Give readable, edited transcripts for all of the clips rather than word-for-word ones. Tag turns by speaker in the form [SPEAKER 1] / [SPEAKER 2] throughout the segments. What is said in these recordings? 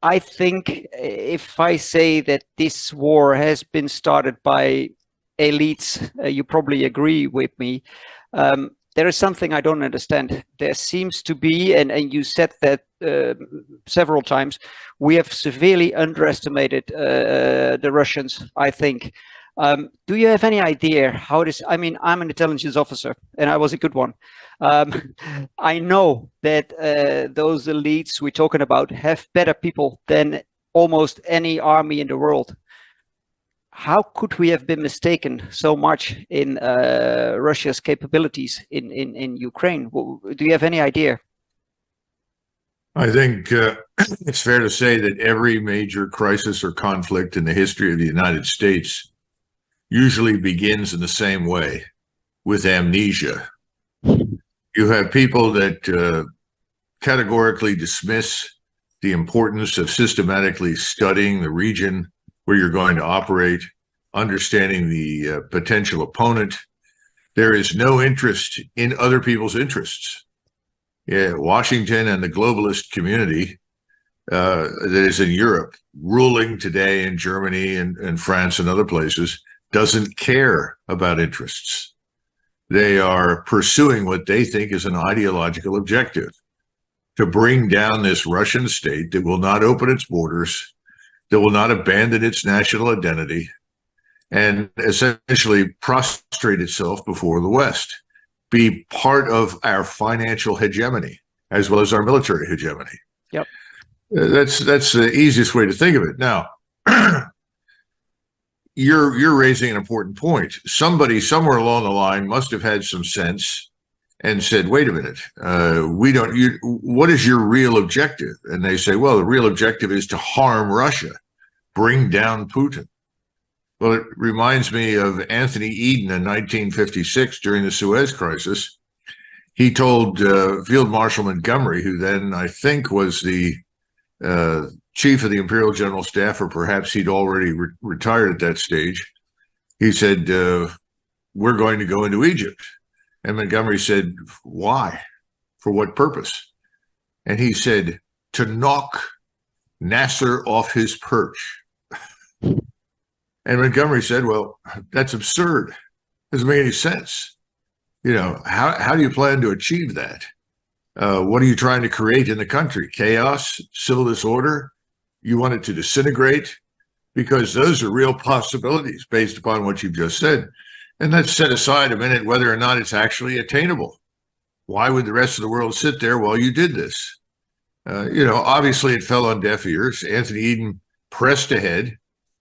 [SPEAKER 1] I think if I say that this war has been started by elites, you probably agree with me. There is something I don't understand. There seems to be, and you said that several times, we have severely underestimated the Russians, I think. Do you have any idea how this? I mean, I'm an intelligence officer, and I was a good one. Um, I know that those elites we're talking about have better people than almost any army in the world. How could we have been mistaken so much in Russia's capabilities in Ukraine? Do you have any idea?
[SPEAKER 2] I think it's fair to say that every major crisis or conflict in the history of the United States usually begins in the same way, with amnesia. You have people that categorically dismiss the importance of systematically studying the region where you're going to operate, understanding the potential opponent. There is no interest in other people's interests. Yeah, Washington and the globalist community that is in Europe, ruling today in Germany and France and other places, doesn't care about interests. They are pursuing what they think is an ideological objective: to bring down this Russian state that will not open its borders, that will not abandon its national identity, and essentially prostrate itself before the West, be part of our financial hegemony as well as our military hegemony.
[SPEAKER 1] Yep.
[SPEAKER 2] That's the easiest way to think of it. Now, you're raising an important point. Somebody somewhere along the line must have had some sense and said, wait a minute, what is your real objective? And they say, well, the real objective is to harm Russia, bring down Putin. Well, it reminds me of Anthony Eden in 1956 during the Suez Crisis. He told Field Marshal Montgomery, who then I think was the chief of the Imperial General Staff, or perhaps he'd already retired at that stage. He said, we're going to go into Egypt. And Montgomery said, why? For what purpose? And he said, to knock Nasser off his perch. And Montgomery said, well, that's absurd. Doesn't make any sense. You know, how do you plan to achieve that? What are you trying to create in the country? Chaos, civil disorder? You want it to disintegrate? Because those are real possibilities based upon what you've just said. And let's set aside a minute whether or not it's actually attainable. Why would the rest of the world sit there while you did this? Obviously it fell on deaf ears. Anthony Eden pressed ahead.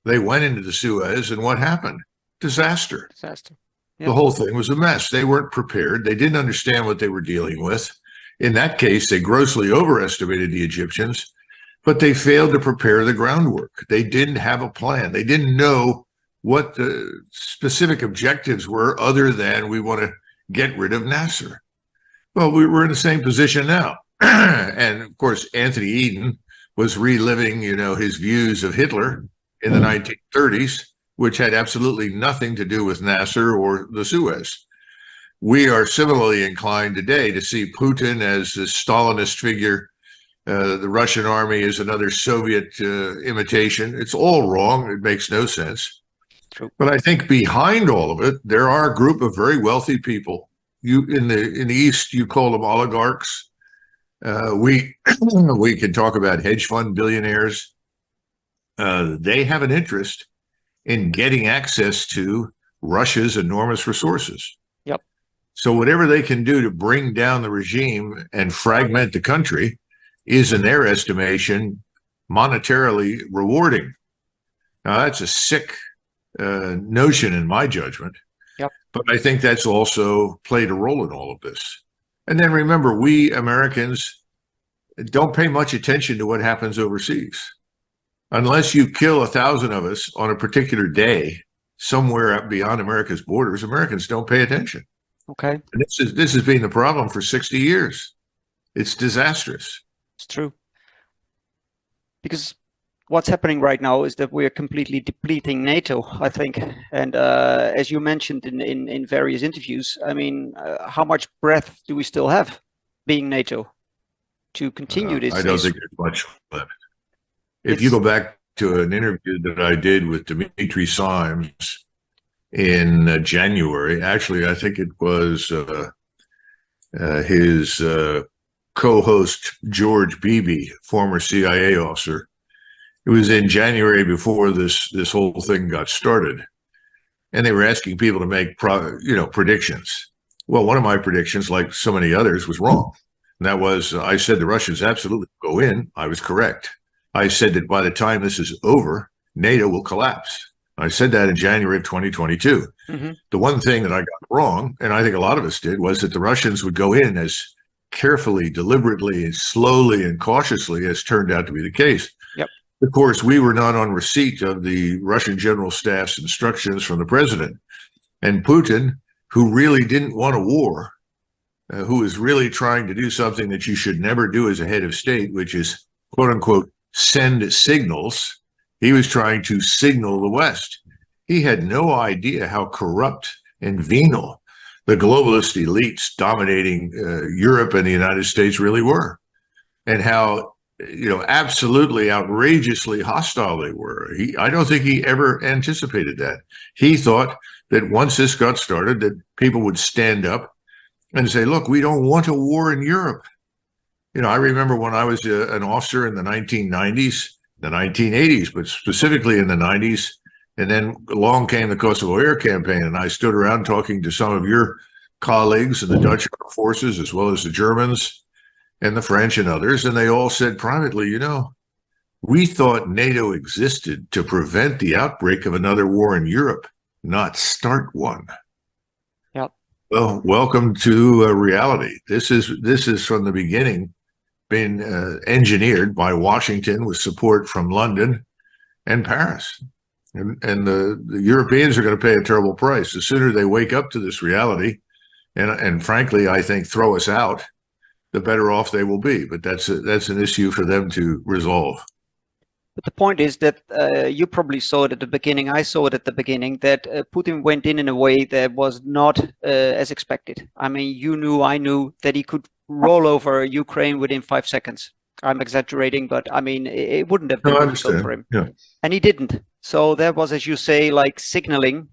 [SPEAKER 2] They went into the Suez, and what happened? Disaster.
[SPEAKER 1] Disaster.
[SPEAKER 2] Yep. The whole thing was a mess. They weren't prepared. They didn't understand what they were dealing with. In that case, they grossly overestimated the Egyptians, but they failed to prepare the groundwork. They didn't have a plan. They didn't know what the specific objectives were other than we want to get rid of Nasser. Well, we're in the same position now. And of course, Anthony Eden was reliving, his views of Hitler in the 1930s, which had absolutely nothing to do with Nasser or the Suez. We are similarly inclined today to see Putin as a Stalinist figure. The Russian army is another Soviet imitation. It's all wrong. It makes no sense.
[SPEAKER 1] True.
[SPEAKER 2] But I think behind all of it, there are a group of very wealthy people. You in the East, you call them oligarchs. We can talk about hedge fund billionaires. They have an interest in getting access to Russia's enormous resources.
[SPEAKER 1] Yep.
[SPEAKER 2] So whatever they can do to bring down the regime and fragment the country is, in their estimation, monetarily rewarding. Now, that's a sick notion in my judgment.
[SPEAKER 1] Yep.
[SPEAKER 2] But I think that's also played a role in all of this. And then remember, we Americans don't pay much attention to what happens overseas. Unless you kill 1,000 of us on a particular day somewhere beyond America's borders, Americans don't pay attention.
[SPEAKER 1] Okay.
[SPEAKER 2] And this has been the problem for 60 years. It's disastrous.
[SPEAKER 1] It's true. Because what's happening right now is that we're completely depleting NATO, I think. And as you mentioned in various interviews, I mean, how much breath do we still have being NATO to continue this?
[SPEAKER 2] I don't think there's much left. If you go back to an interview that I did with Dimitri Simes in January, actually, I think it was his co-host George Beebe, former CIA officer. It was in January before this whole thing got started, and they were asking people to make predictions. Well, one of my predictions, like so many others, was wrong. And that was, I said the Russians absolutely go in. I was correct. I said that by the time this is over, NATO will collapse. I said that in January of 2022. Mm-hmm. The one thing that I got wrong, and I think a lot of us did, was that the Russians would go in as carefully, deliberately, and slowly and cautiously as turned out to be the case.
[SPEAKER 1] Yep.
[SPEAKER 2] Of course, we were not on receipt of the Russian General Staff's instructions from the president. And Putin, who really didn't want a war, who is really trying to do something that you should never do as a head of state, which is, quote unquote, send signals. He was trying to signal the West. He had no idea how corrupt and venal the globalist elites dominating Europe and the United States really were, and how absolutely outrageously hostile they were. I don't think he ever anticipated that. He thought that once this got started, that people would stand up and say, look, we don't want a war in Europe. I remember when I was an officer in the 1990s, the 1980s, but specifically in the 90s, and then along came the Kosovo Air Campaign, and I stood around talking to some of your colleagues in the Dutch Armed Forces, as well as the Germans and the French and others, and they all said privately, we thought NATO existed to prevent the outbreak of another war in Europe, not start one.
[SPEAKER 1] Yep.
[SPEAKER 2] Well, welcome to reality. This is from the beginning been engineered by Washington with support from London and Paris. And the Europeans are going to pay a terrible price. The sooner they wake up to this reality, and frankly, I think throw us out, the better off they will be. But that's an issue for them to resolve.
[SPEAKER 1] But the point is that you probably saw it at the beginning. I saw it at the beginning that Putin went in a way that was not as expected. I mean, I knew that he could roll over Ukraine within 5 seconds. I'm exaggerating, but I mean, it wouldn't have been difficult for him.
[SPEAKER 2] Yeah.
[SPEAKER 1] And he didn't. So that was, as you say, like signaling,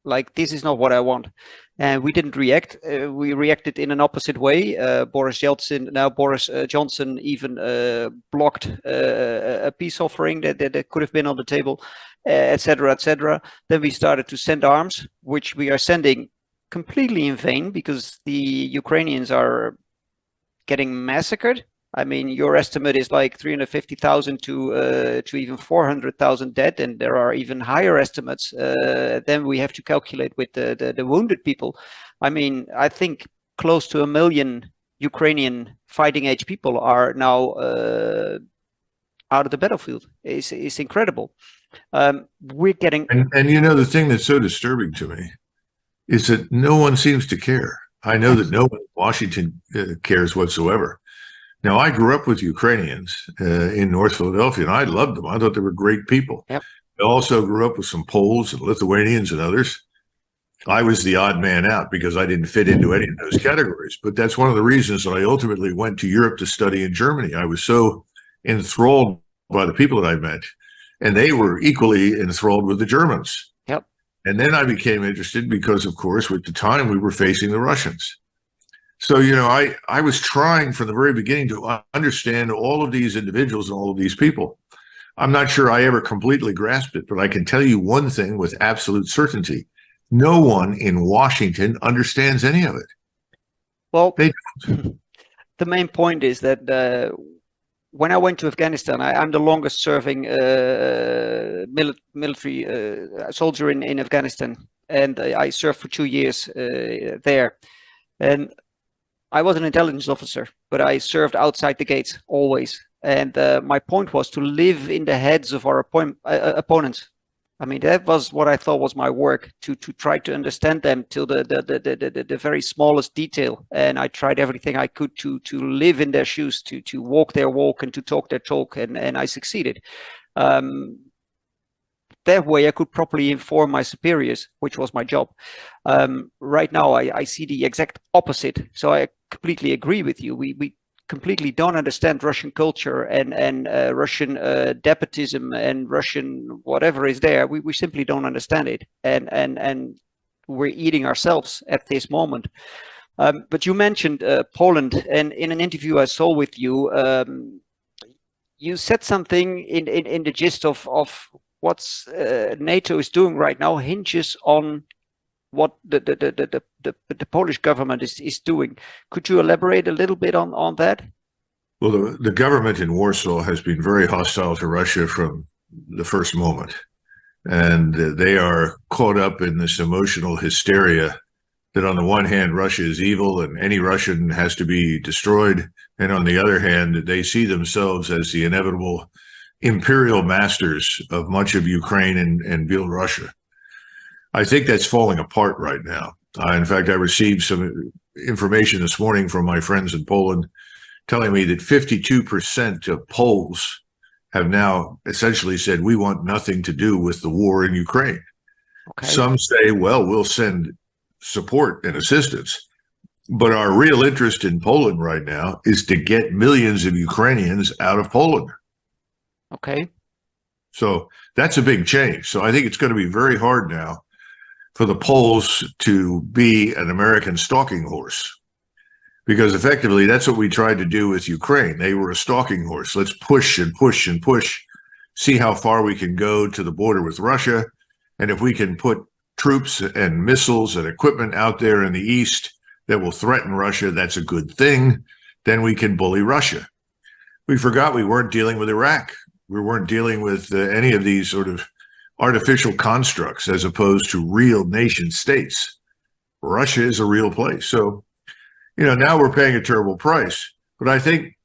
[SPEAKER 1] like this is not what I want. And we didn't react. We reacted in an opposite way. Boris Johnson even blocked a peace offering that could have been on the table, etc., etc. Then we started to send arms, which we are sending completely in vain because the Ukrainians are getting massacred. I mean, your estimate is like 350,000 to even 400,000 dead, and there are even higher estimates. Then we have to calculate with the wounded people. I mean, I think close to 1 million Ukrainian fighting age people are now out of the battlefield. It's incredible. We're getting...
[SPEAKER 2] And the thing that's so disturbing to me is that no one seems to care. I know that no one in Washington cares whatsoever. Now, I grew up with Ukrainians in North Philadelphia, and I loved them. I thought they were great people.
[SPEAKER 1] Yep.
[SPEAKER 2] I also grew up with some Poles and Lithuanians and others. I was the odd man out because I didn't fit into any of those categories. But that's one of the reasons that I ultimately went to Europe to study in Germany. I was so enthralled by the people that I met, and they were equally enthralled with the Germans.
[SPEAKER 1] Yep.
[SPEAKER 2] And then I became interested because, of course, at the time we were facing the Russians. So, I was trying from the very beginning to understand all of these individuals and all of these people. I'm not sure I ever completely grasped it, but I can tell you one thing with absolute certainty. No one in Washington understands any of it.
[SPEAKER 1] Well,
[SPEAKER 2] they don't.
[SPEAKER 1] The main point is that when I went to Afghanistan, I'm the longest serving military soldier in Afghanistan. And I served for 2 years there. And I was an intelligence officer, but I served outside the gates always. And my point was to live in the heads of our opponents. I mean, that was what I thought was my work, to try to understand them till the very smallest detail. And I tried everything I could to live in their shoes, to walk their walk and to talk their talk, and I succeeded. That way I could properly inform my superiors, which was my job. Right now, I see the exact opposite. So I completely agree with you. We completely don't understand Russian culture and Russian despotism and Russian whatever is there. We simply don't understand it, and we're eating ourselves at this moment. But you mentioned Poland, and in an interview I saw with you, you said something in the gist of what's NATO is doing right now hinges on what the Polish government is doing. Could you elaborate a little bit on that?
[SPEAKER 2] Well, the government in Warsaw has been very hostile to Russia from the first moment. And they are caught up in this emotional hysteria that on the one hand, Russia is evil and any Russian has to be destroyed. And on the other hand, they see themselves as the inevitable imperial masters of much of Ukraine and Belarusia. I think that's falling apart right now. In fact, I received some information this morning from my friends in Poland telling me that 52% of Poles have now essentially said, we want nothing to do with the war in Ukraine. Okay. Some say, well, we'll send support and assistance. But our real interest in Poland right now is to get millions of Ukrainians out of Poland.
[SPEAKER 1] Okay.
[SPEAKER 2] So that's a big change. So I think it's going to be very hard now for the Poles to be an American stalking horse. Because effectively, that's what we tried to do with Ukraine. They were a stalking horse. Let's push and push and push, see how far we can go to the border with Russia. And if we can put troops and missiles and equipment out there in the east that will threaten Russia, that's a good thing. Then we can bully Russia. We forgot we weren't dealing with Iraq. We weren't dealing with any of these sort of artificial constructs as opposed to real nation states. Russia is a real place. So, now we're paying a terrible price, but I think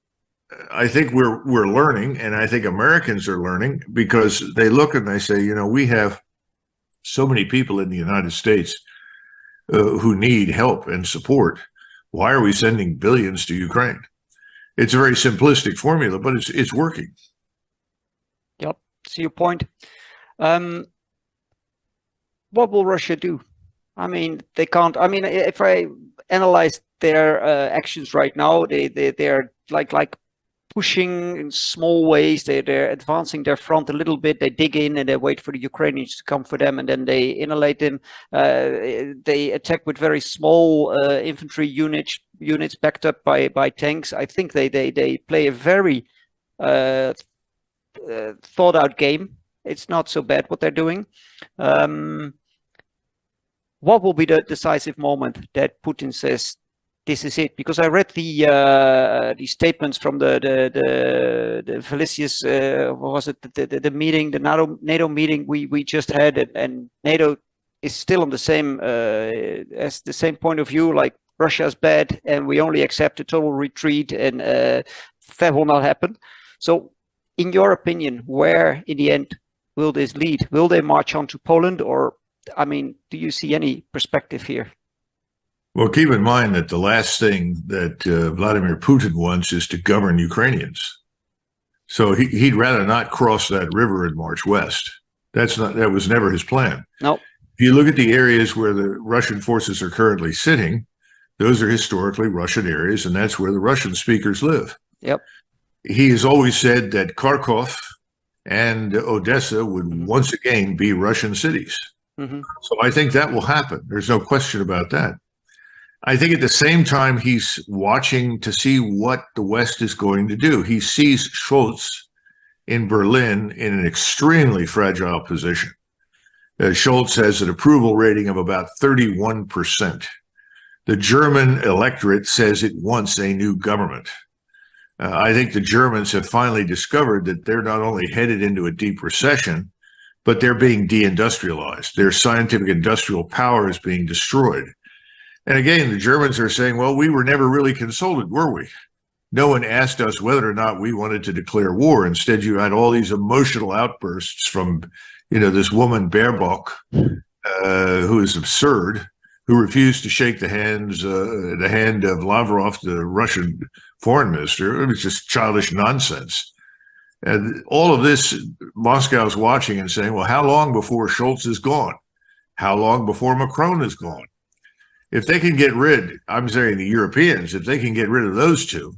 [SPEAKER 2] we're learning, and I think Americans are learning because they look and they say, we have so many people in the United States who need help and support. Why are we sending billions to Ukraine? It's a very simplistic formula, but it's working.
[SPEAKER 1] Yep, see your point. What will Russia do? I mean, they can't. I mean, if I analyze their actions right now, they're like pushing in small ways. They're advancing their front a little bit. They dig in and they wait for the Ukrainians to come for them, and then they annihilate them. They attack with very small infantry units backed up by tanks. I think they play a very thought out game. It's not so bad what they're doing. What will be the decisive moment that Putin says, this is it? Because I read the statements from the Felicius, what was it, the meeting, the NATO meeting we just had, and NATO is still on the same as the same point of view, like Russia's bad and we only accept a total retreat, and that will not happen. So in your opinion, where in the end will this lead? Will they march on to Poland, or I mean, do you see any perspective here?
[SPEAKER 2] Well, keep in mind that the last thing that Vladimir Putin wants is to govern Ukrainians. So he'd rather not cross that river and march west. That was never his plan.
[SPEAKER 1] No. Nope.
[SPEAKER 2] If you look at the areas where the Russian forces are currently sitting, those are historically Russian areas, and that's where the Russian speakers live.
[SPEAKER 1] Yep.
[SPEAKER 2] He has always said that Kharkov and Odessa would once again be Russian cities. Mm-hmm. So I think that will happen. There's no question about that. I think at the same time, he's watching to see what the West is going to do. He sees Scholz in Berlin in an extremely fragile position. Scholz has an approval rating of about 31%. The German electorate says it wants a new government. I think the Germans have finally discovered that they're not only headed into a deep recession, but they're being deindustrialized. Their scientific industrial power is being destroyed. And again, the Germans are saying, well, we were never really consulted, were we? No one asked us whether or not we wanted to declare war. Instead, you had all these emotional outbursts from, this woman Baerbock, who is absurd, who refused to shake the hand of Lavrov, the Russian foreign minister. It was just childish nonsense. And all of this, Moscow's watching and saying, well, how long before Scholz is gone? How long before Macron is gone? If they can get rid, I'm saying the Europeans, if they can get rid of those two,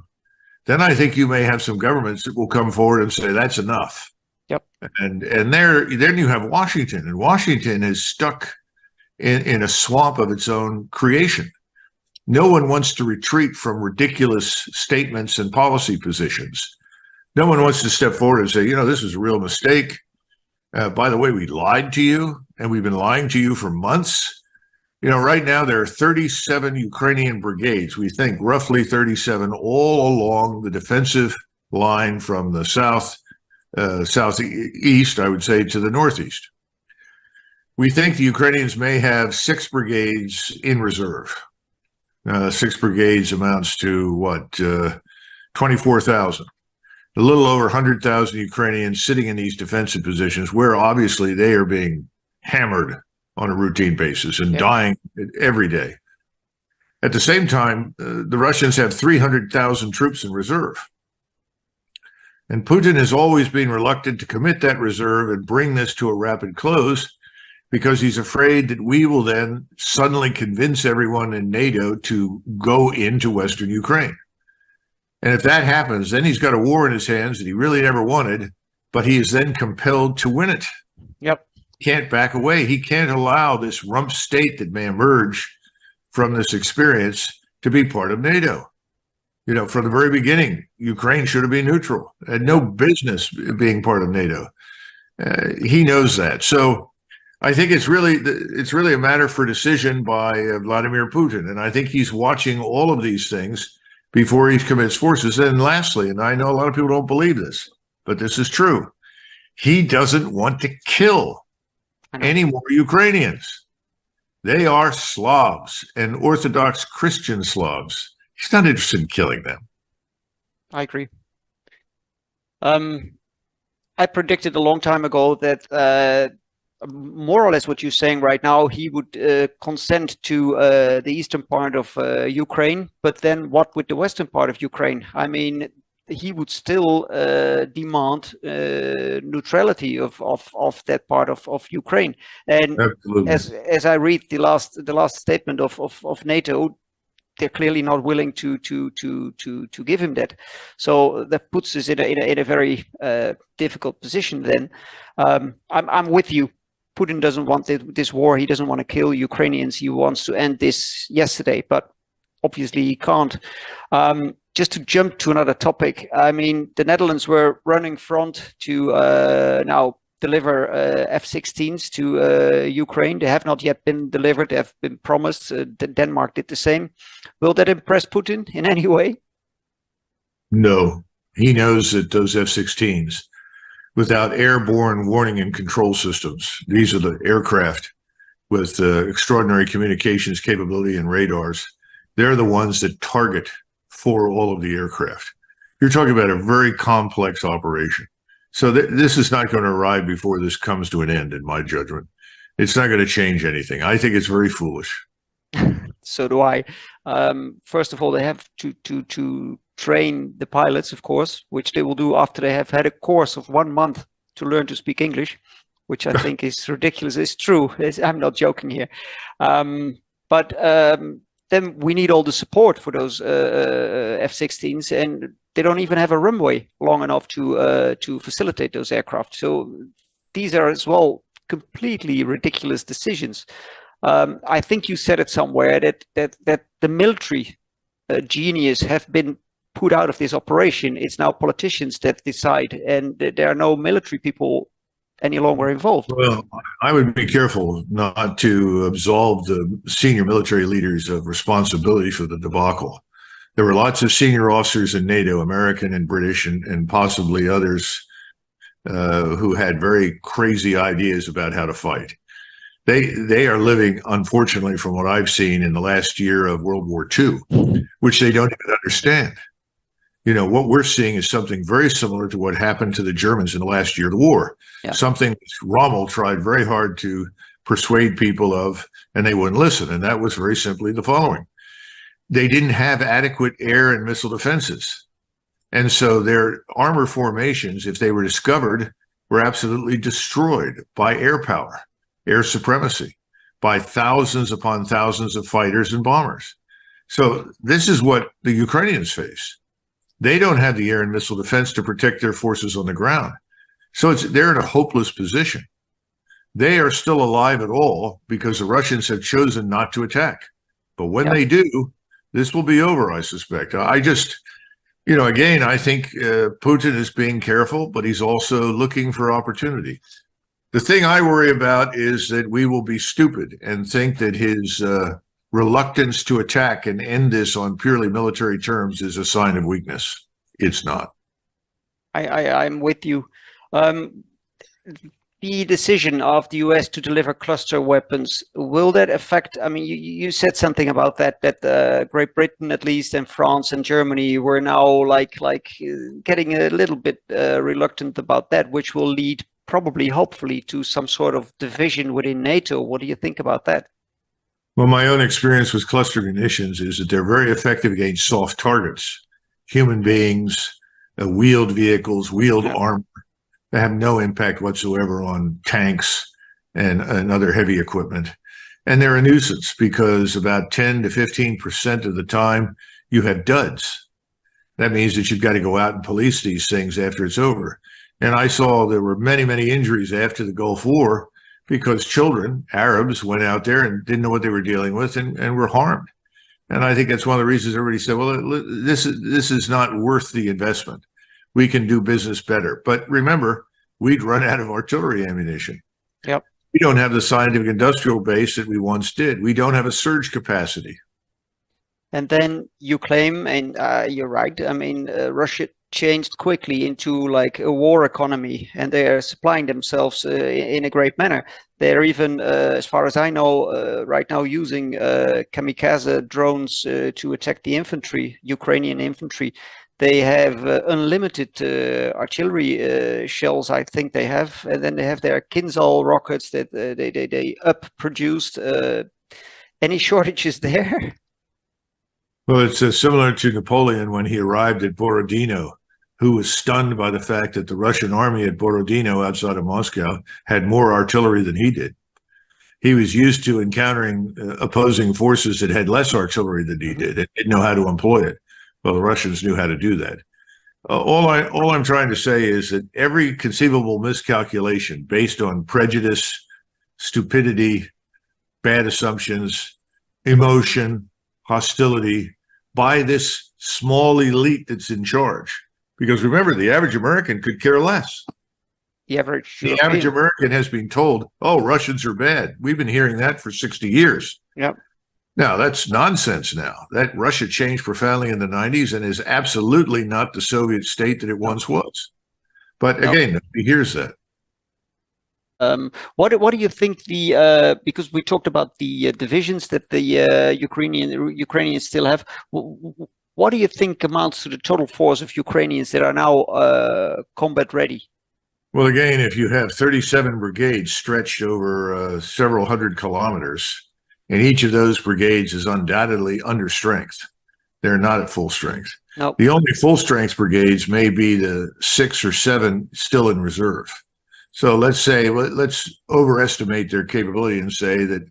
[SPEAKER 2] then I think you may have some governments that will come forward and say that's enough.
[SPEAKER 1] Yep.
[SPEAKER 2] And then you have Washington, and Washington is stuck in a swamp of its own creation. No one wants to retreat from ridiculous statements and policy positions. No one wants to step forward and say, this was a real mistake. By the way, we lied to you, and we've been lying to you for months. Right now there are 37 Ukrainian brigades, we think roughly 37, all along the defensive line from the southeast, I would say, to the northeast. We think the Ukrainians may have 6 brigades in reserve. 6 brigades amounts to 24,000. A little over 100,000 Ukrainians sitting in these defensive positions where obviously they are being hammered on a routine basis and dying every day. At the same time, the Russians have 300,000 troops in reserve. And Putin has always been reluctant to commit that reserve and bring this to a rapid close because he's afraid that we will then suddenly convince everyone in NATO to go into Western Ukraine. And if that happens, then he's got a war in his hands that he really never wanted, but he is then compelled to win it.
[SPEAKER 1] Yep.
[SPEAKER 2] Can't back away. He can't allow this rump state that may emerge from this experience to be part of NATO. From the very beginning, Ukraine should have been neutral, had no business being part of NATO. He knows that. So I think it's really a matter for decision by Vladimir Putin. And I think he's watching all of these things before he commits forces. And lastly, and I know a lot of people don't believe this, but this is true, he doesn't want to kill any more Ukrainians. They are Slavs and Orthodox Christian Slavs. He's not interested in killing them.
[SPEAKER 1] I agree. I predicted a long time ago that more or less what you're saying right now, he would consent to the eastern part of Ukraine, but then what with the western part of Ukraine? I mean, he would still demand neutrality of that part of Ukraine. And as I read the last statement of NATO, they're clearly not willing to give him that. So that puts us in a very difficult position. Then I'm with you. Putin doesn't want this war. He doesn't want to kill Ukrainians. He wants to end this yesterday, but obviously he can't. Just to jump to another topic, I mean, the Netherlands were running front to now deliver F-16s to Ukraine. They have not yet been delivered. They have been promised. Denmark did the same. Will that impress Putin in any way? No. He knows that those F-16s, without airborne warning and control systems, these are the aircraft with extraordinary communications capability and radars. They're the ones that target for all of the aircraft. You're talking about a very complex operation. So this is not going to arrive before this comes to an end, in my judgment. It's not going to change anything. I think it's very foolish. So do I. First of all, they have to train the pilots, of course, which they will do after they have had a course of 1 month to learn to speak English, which I think is ridiculous. It's true. I'm not joking here. But then we need all the support for those F-16s, and they don't even have a runway long enough to facilitate those aircraft. So these are as well completely ridiculous decisions. I think you said it somewhere that the military genius have been put out of this operation. It's now politicians that decide, and there are no military people any longer involved. Well, I would be careful not to absolve the senior military leaders of responsibility for the debacle. There were lots of senior officers in NATO, American and British, and possibly others who had very crazy ideas about how to fight. They are living, unfortunately, from what I've seen in the last year of World War II, which they don't even understand. You know, what we're seeing is something very similar to what happened to the Germans in the last year of the war. Yeah. Something which Rommel tried very hard to persuade people of, and they wouldn't listen. And that was very simply the following. They didn't have adequate air and missile defenses. And so their armor formations, if they were discovered, were absolutely destroyed by air power, air supremacy, by thousands upon thousands of fighters and bombers. So this is what the Ukrainians face.
[SPEAKER 2] They don't have the air and missile defense to protect their forces on the ground. So they're in a hopeless position. They are still alive at all because the Russians have chosen not to attack. But when they do, this will be over, I suspect. I just, again, I think Putin is being careful, but he's also looking for opportunity. The thing I worry about is that we will be stupid and think that his reluctance to attack and end this on purely military terms is a sign of weakness. It's not.
[SPEAKER 1] I'm with you. The decision of the US to deliver cluster weapons, will that affect, I mean, you said something about that Great Britain, at least, and France and Germany were now like getting a little bit reluctant about that, which will lead probably, hopefully, to some sort of division within NATO. What do you think about that?
[SPEAKER 2] Well, my own experience with cluster munitions is that they're very effective against soft targets, human beings, wheeled vehicles, wheeled armor. They have no impact whatsoever on tanks and other heavy equipment. And they're a nuisance because about 10 to 15% of the time you have duds. That means that you've got to go out and police these things after it's over. And I saw there were many, many injuries after the Gulf War because children, Arabs, went out there and didn't know what they were dealing with and were harmed. And I think that's one of the reasons everybody said, well, this is not worth the investment. We can do business better. But remember, we'd run out of artillery ammunition.
[SPEAKER 1] Yep.
[SPEAKER 2] We don't have the scientific industrial base that we once did. We don't have a surge capacity.
[SPEAKER 1] And then you claim, and you're right, I mean, Russia changed quickly into like a war economy, and they are supplying themselves in a great manner. They're even, as far as I know, right now using kamikaze drones to attack the infantry, Ukrainian infantry. They have unlimited artillery shells, I think they have, and then they have their Kinzhal rockets that they up-produced. Any shortages there?
[SPEAKER 2] Well, it's similar to Napoleon when he arrived at Borodino, who was stunned by the fact that the Russian army at Borodino outside of Moscow had more artillery than he did. He was used to encountering opposing forces that had less artillery than he did and didn't know how to employ it. Well, the Russians knew how to do that. All I'm trying to say is that every conceivable miscalculation based on prejudice, stupidity, bad assumptions, emotion, hostility by this small elite that's in charge. Because remember, the average American could care less.
[SPEAKER 1] The average
[SPEAKER 2] American has been told, oh, Russians are bad. We've been hearing that for 60 years.
[SPEAKER 1] Yep.
[SPEAKER 2] Now, that's nonsense now. That Russia changed profoundly in the 90s and is absolutely not the Soviet state that it once was. But again, nobody hears that.
[SPEAKER 1] What do you think because we talked about the divisions that the Ukrainians still have. What do you think amounts to the total force of Ukrainians that are now combat ready?
[SPEAKER 2] Well, again, if you have 37 brigades stretched over several hundred kilometers, and each of those brigades is undoubtedly under strength, they're not at full strength.
[SPEAKER 1] Nope.
[SPEAKER 2] The only full strength brigades may be the 6 or 7 still in reserve. So let's overestimate their capability and say that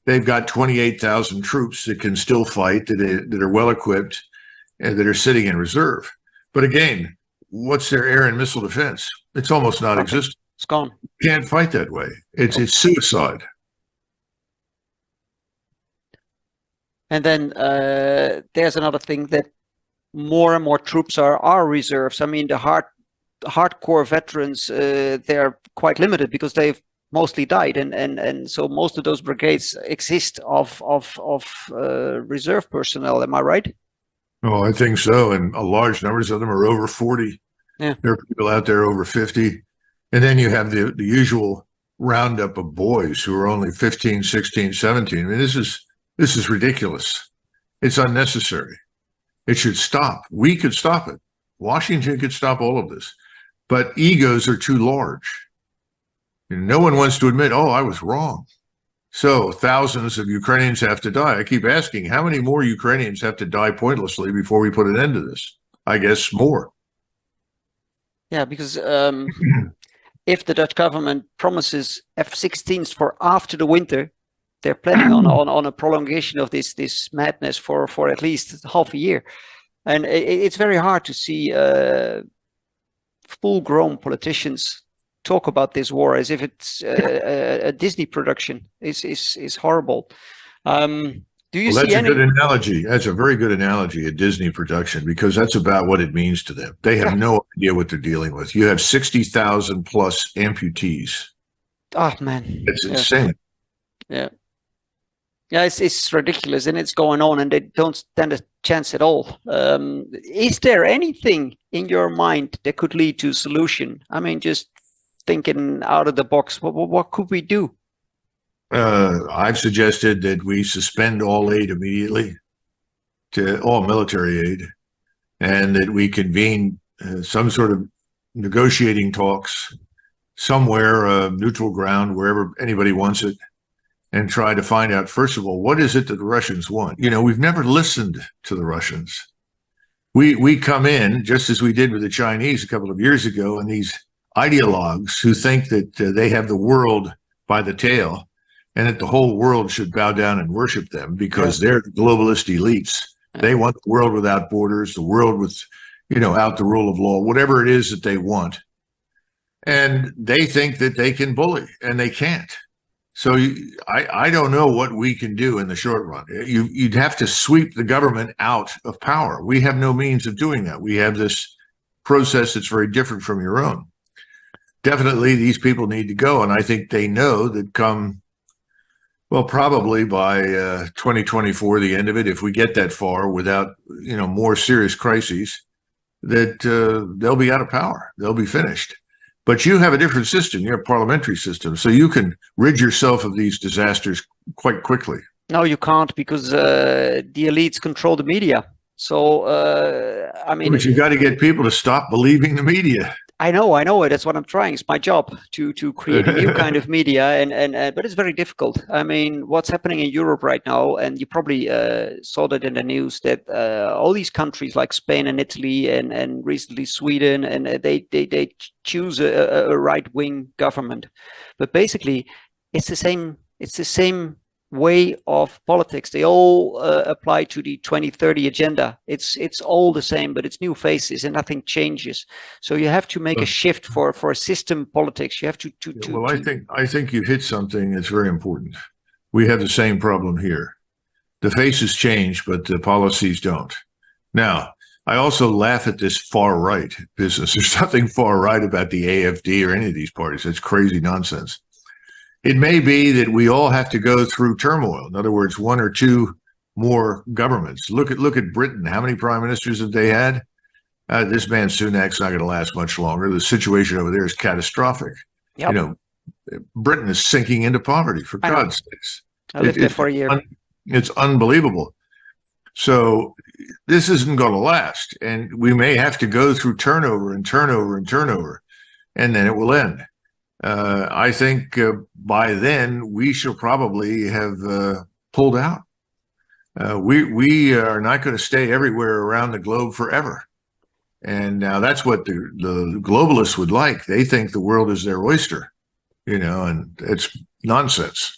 [SPEAKER 2] they've got 28,000 troops that can still fight, that are well equipped, and that are sitting in reserve. But again, what's their air and missile defense? It's almost non-existent.
[SPEAKER 1] It's gone.
[SPEAKER 2] You can't fight that way. It's suicide.
[SPEAKER 1] And then there's another thing that more and more troops are reserves. I mean, the hardcore veterans, they're quite limited because they've mostly died, and so most of those brigades exist of reserve personnel. Am I right?
[SPEAKER 2] Oh, I think so. And a large numbers of them are over 40.
[SPEAKER 1] Yeah.
[SPEAKER 2] There are people out there over 50. And then you have the usual roundup of boys who are only 15, 16, 17. I mean, this is ridiculous. It's unnecessary. It should stop. We could stop it. Washington could stop all of this. But egos are too large. And no one wants to admit, oh, I was wrong. So thousands of Ukrainians have to die. I keep asking, how many more Ukrainians have to die pointlessly before we put an end to this? I guess more.
[SPEAKER 1] Yeah, because if the Dutch government promises F-16s for after the winter, they're planning on a prolongation of this madness for at least half a year. And it's very hard to see full-grown politicians talk about this war as if it's a Disney production. Is horrible. Do you see any?
[SPEAKER 2] That's a good analogy. That's a very good analogy, a Disney production, because that's about what it means to them. They have no idea what they're dealing with. You have 60,000 plus amputees.
[SPEAKER 1] Oh man,
[SPEAKER 2] it's insane.
[SPEAKER 1] Yeah. Yeah, it's ridiculous, and it's going on, and they don't stand a chance at all. Is there anything in your mind that could lead to a solution? I mean, just thinking out of the box, what could we do?
[SPEAKER 2] I've suggested that we suspend all aid immediately, to all military aid, and that we convene some sort of negotiating talks somewhere, neutral ground, wherever anybody wants it, and try to find out, first of all, what is it that the Russians want? You know, we've never listened to the Russians. We come in, just as we did with the Chinese a couple of years ago, and these ideologues who think that they have the world by the tail and that the whole world should bow down and worship them because they're the globalist elites. They want the world without borders, the world with, out the rule of law, whatever it is that they want. And they think that they can bully, and they can't. So I don't know what we can do in the short run. You'd have to sweep the government out of power. We have no means of doing that. We have this process that's very different from your own. Definitely, these people need to go, and I think they know that probably by 2024, the end of it, if we get that far without, more serious crises, that they'll be out of power. They'll be finished. But you have a different system. You have a parliamentary system, so you can rid yourself of these disasters quite quickly.
[SPEAKER 1] No, you can't, because the elites control the media. So,
[SPEAKER 2] but you got to get people to stop believing the media.
[SPEAKER 1] I know it. That's what I'm trying. It's my job to create a new kind of media, but it's very difficult. I mean, what's happening in Europe right now, and you probably saw that in the news, that all these countries like Spain and Italy and recently Sweden, and they choose a right-wing government, but basically it's the same. It's the same way of politics. They all apply to the 2030 agenda. It's all the same, but it's new faces and nothing changes. So you have to make a shift for system politics. You have to.
[SPEAKER 2] I think you hit something that's very important. We have the same problem here. The faces change, but the policies don't. Now, I also laugh at this far right business. There's nothing far right about the AfD or any of these parties. It's crazy nonsense. It may be that we all have to go through turmoil. In other words, one or two more governments. Look at Britain. How many prime ministers have they had? This man Sunak's not going to last much longer. The situation over there is catastrophic. Yep. Britain is sinking into poverty, for God's sakes.
[SPEAKER 1] I lived there for a year.
[SPEAKER 2] It's unbelievable. So this isn't going to last, and we may have to go through turnover, and then it will end. I think by then we shall probably have pulled out. We are not going to stay everywhere around the globe forever. And now that's what the globalists would like. They think the world is their oyster, and it's nonsense.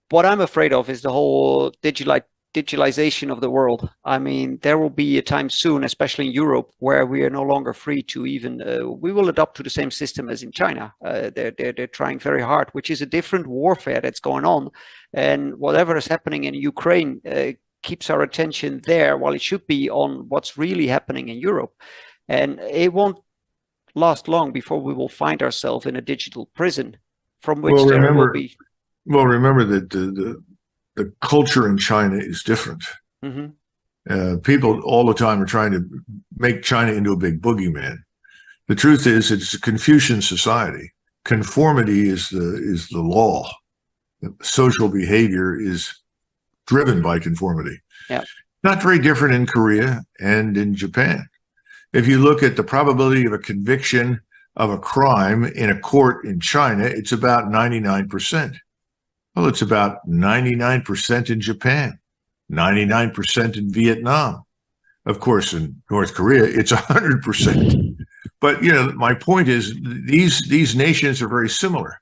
[SPEAKER 1] What I'm afraid of is the whole digitalization of the world. I mean, there will be a time soon, especially in Europe, where we are no longer free to even, we will adopt to the same system as in China. They're trying very hard, which is a different warfare that's going on. And whatever is happening in Ukraine keeps our attention there, while it should be on what's really happening in Europe. And it won't last long before we will find ourselves in a digital prison from which there will be.
[SPEAKER 2] Well, remember that the culture in China is different. Mm-hmm. People all the time are trying to make China into a big boogeyman. The truth is, it's a Confucian society. Conformity is the law. Social behavior is driven by conformity.
[SPEAKER 1] Yeah.
[SPEAKER 2] Not very different in Korea and in Japan. If you look at the probability of a conviction of a crime in a court in China, it's about 99%. Well, it's about 99% in Japan, 99% in Vietnam. Of course, in North Korea, it's 100%. But, my point is these nations are very similar.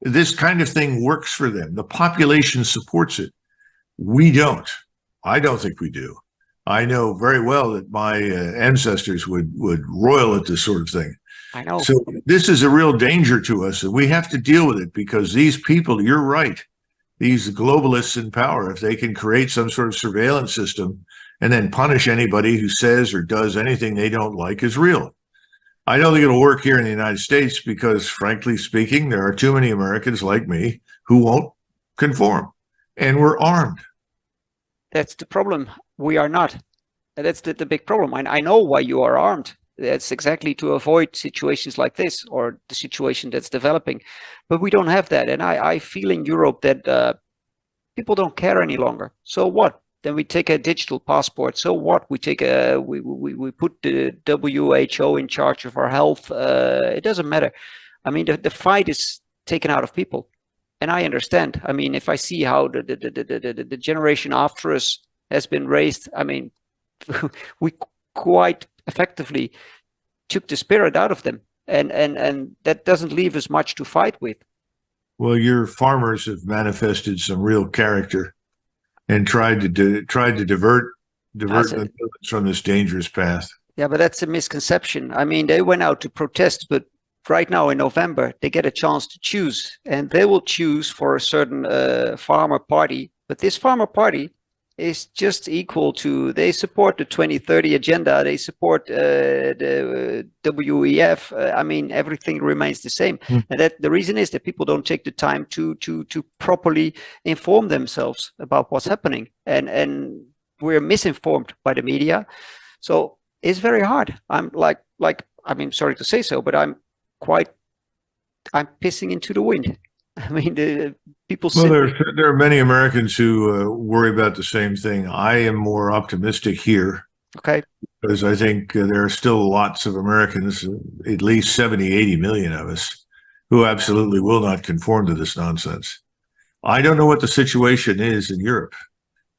[SPEAKER 2] This kind of thing works for them. The population supports it. We don't. I don't think we do. I know very well that my ancestors would roil at this sort of thing.
[SPEAKER 1] I know.
[SPEAKER 2] So this is a real danger to us, and we have to deal with it, because these people, you're right, these globalists in power, if they can create some sort of surveillance system and then punish anybody who says or does anything they don't like, is real. I don't think it'll work here in the United States because, frankly speaking, there are too many Americans like me who won't conform, and we're armed.
[SPEAKER 1] That's the problem. We are not. That's the big problem. I know why you are armed. That's exactly to avoid situations like this, or the situation that's developing. But we don't have that. And I feel in Europe that people don't care any longer. So what? Then we take a digital passport. So what? We take we put the WHO in charge of our health. It doesn't matter. I mean, the fight is taken out of people. And I understand. I mean, if I see how the generation after us has been raised, I mean, we quite effectively took the spirit out of them, and that doesn't leave us much to fight with.
[SPEAKER 2] Well, your farmers have manifested some real character and tried to divert the from this dangerous path.
[SPEAKER 1] Yeah, but that's a misconception. I mean, they went out to protest, but right now in November they get a chance to choose, and they will choose for a certain farmer party. But this farmer party is just equal to, they support the 2030 agenda, they support the WEF. I mean, everything remains the same. And that the reason is that people don't take the time to properly inform themselves about what's happening. And we're misinformed by the media. So it's very hard. I'm like, I mean, sorry to say so, but I'm pissing into the wind. I mean, the people.
[SPEAKER 2] Well, there are many Americans who worry about the same thing. I am more optimistic here.
[SPEAKER 1] Okay.
[SPEAKER 2] Because I think there are still lots of Americans, at least 70, 80 million of us, who absolutely will not conform to this nonsense. I don't know what the situation is in Europe.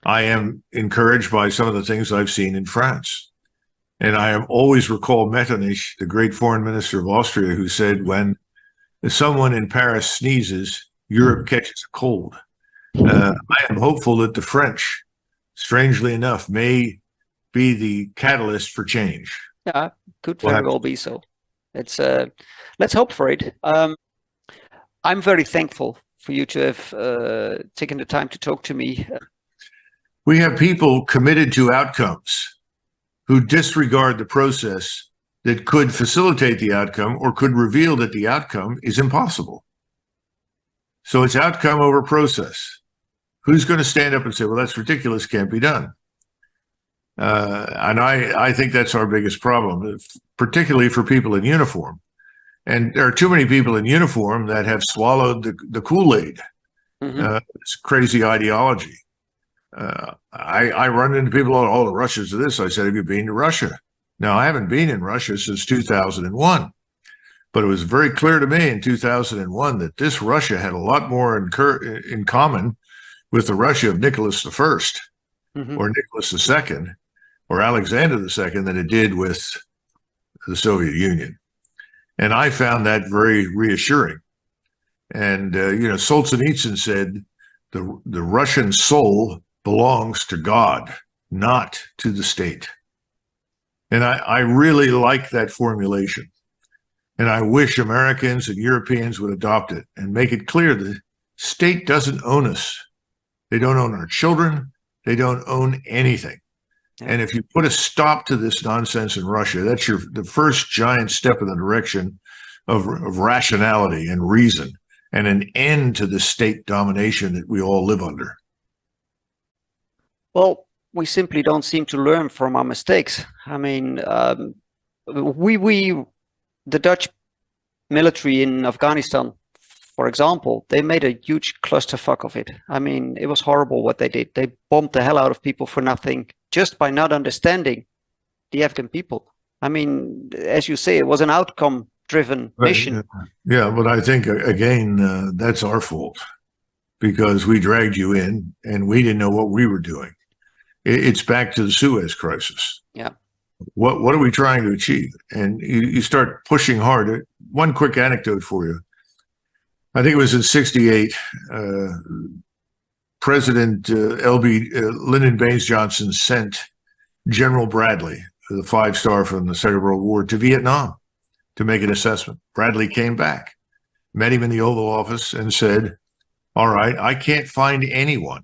[SPEAKER 2] I am encouraged by some of the things I've seen in France. And I have always recalled Metternich, the great foreign minister of Austria, who said, when someone in Paris sneezes, Europe catches a cold. I am hopeful that the French, strangely enough, may be the catalyst for change.
[SPEAKER 1] Yeah, could very well be so. It's let's hope for it. I'm very thankful for you to have taken the time to talk to me.
[SPEAKER 2] We have people committed to outcomes who disregard the process that could facilitate the outcome or could reveal that the outcome is impossible. So it's outcome over process. Who's going to stand up and say, well, that's ridiculous, can't be done? And I think that's our biggest problem, particularly for people in uniform. And there are too many people in uniform that have swallowed the Kool-Aid, this crazy ideology. I run into people, all the Russians of this. I said, have you been to Russia? Now, I haven't been in Russia since 2001, but it was very clear to me in 2001 that this Russia had a lot more in common with the Russia of Nicholas I or Nicholas II or Alexander II than it did with the Soviet Union. And I found that very reassuring. And, Solzhenitsyn said, the Russian soul belongs to God, not to the state. And I really like that formulation. And I wish Americans and Europeans would adopt it and make it clear the state doesn't own us. They don't own our children. They don't own anything. And if you put a stop to this nonsense in Russia, that's the first giant step in the direction of rationality and reason and an end to the state domination that we all live under.
[SPEAKER 1] Well, we simply don't seem to learn from our mistakes. I mean, the Dutch military in Afghanistan, for example, they made a huge clusterfuck of it. I mean, it was horrible what they did. They bombed the hell out of people for nothing, just by not understanding the Afghan people. I mean, as you say, it was an outcome-driven mission.
[SPEAKER 2] Yeah, but I think, again, that's our fault because we dragged you in and we didn't know what we were doing. It's back to the Suez crisis.
[SPEAKER 1] Yeah.
[SPEAKER 2] What are we trying to achieve? And you start pushing hard. One quick anecdote for you. I think it was in '68. President Lyndon Baines Johnson sent General Bradley, the 5-star from the Second World War, to Vietnam to make an assessment. Bradley came back, met him in the Oval Office and said, all right, I can't find anyone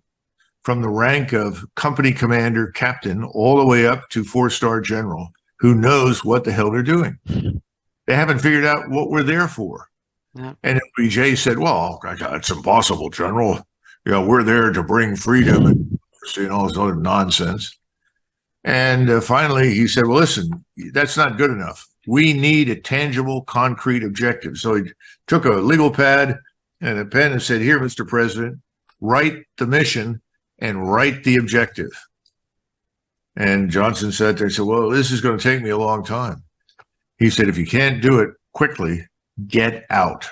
[SPEAKER 2] from the rank of company commander, captain, all the way up to 4-star general who knows what the hell they're doing. They haven't figured out what we're there for. Yeah. And LBJ said, well, it's impossible, General. We're there to bring freedom and all this other nonsense. And finally, he said, well, listen, that's not good enough. We need a tangible, concrete objective. So he took a legal pad and a pen and said, here, Mr. President, write the mission and write the objective. And Johnson sat there and said, well, this is going to take me a long time. He said, if you can't do it quickly, get out.